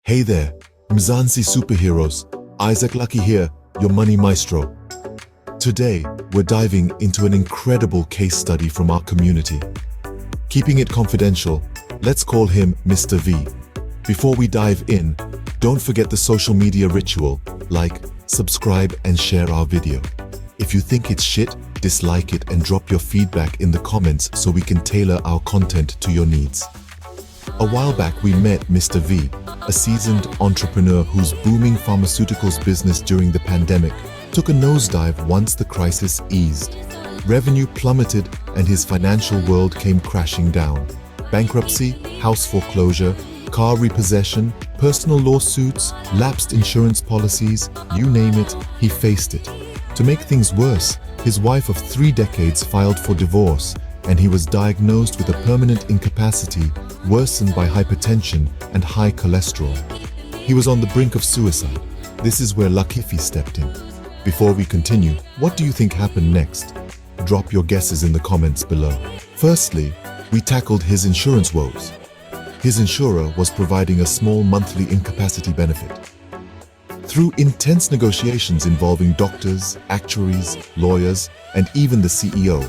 Hey there, Mzansi superheroes, Isaac Lucky here, your money maestro. Today, we're diving into an incredible case study from our community. Keeping it confidential, let's call him Mr. V. Before we dive in, don't forget the social media ritual, like, subscribe and share our video. If you think it's shit, dislike it and drop your feedback in the comments so we can tailor our content to your needs. A while back we met Mr. V, a seasoned entrepreneur whose booming pharmaceuticals business during the pandemic took a nosedive once the crisis eased. Revenue plummeted and his financial world came crashing down. Bankruptcy, house foreclosure, car repossession, personal lawsuits, lapsed insurance policies, you name it, he faced it. To make things worse, his wife of 3 decades filed for divorce and he was diagnosed with a permanent incapacity worsened by hypertension and high cholesterol. He was on the brink of suicide. This is where Lakhify stepped in. Before we continue, what do you think happened next? Drop your guesses in the comments below. Firstly, we tackled his insurance woes. His insurer was providing a small monthly incapacity benefit. Through intense negotiations involving doctors, actuaries, lawyers, and even the CEO,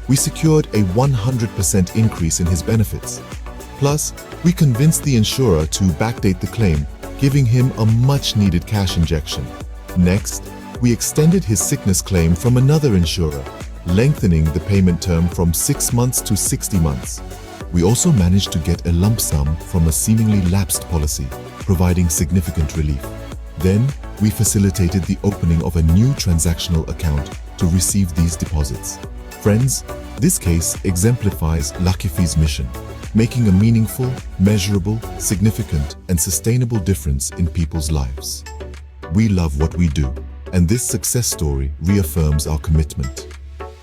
we secured a 100% increase in his benefits. Plus, we convinced the insurer to backdate the claim, giving him a much-needed cash injection. Next, we extended his sickness claim from another insurer, lengthening the payment term from 6 months to 60 months. We also managed to get a lump sum from a seemingly lapsed policy, providing significant relief. Then, we facilitated the opening of a new transactional account to receive these deposits. Friends, this case exemplifies Lakhify's mission, making a meaningful, measurable, significant, and sustainable difference in people's lives. We love what we do, and this success story reaffirms our commitment.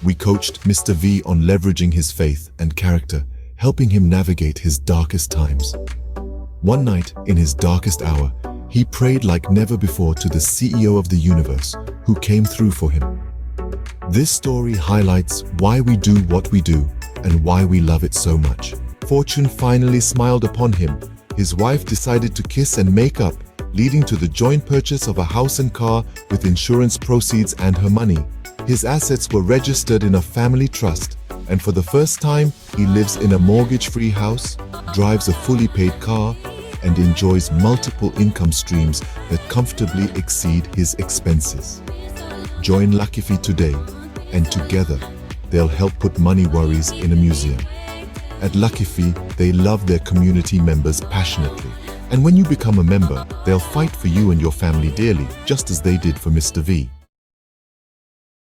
We coached Mr. V on leveraging his faith and character, helping him navigate his darkest times. One night, in his darkest hour, he prayed like never before to the CEO of the universe, who came through for him. This story highlights why we do what we do and why we love it so much. Fortune finally smiled upon him. His wife decided to kiss and make up, leading to the joint purchase of a house and car with insurance proceeds and her money. His assets were registered in a family trust, and for the first time, he lives in a mortgage-free house, drives a fully paid car, and enjoys multiple income streams that comfortably exceed his expenses. Join Lakhify today, and together, they'll help put money worries in a museum. At Lakhify, they love their community members passionately. And when you become a member, they'll fight for you and your family dearly, just as they did for Mr. V.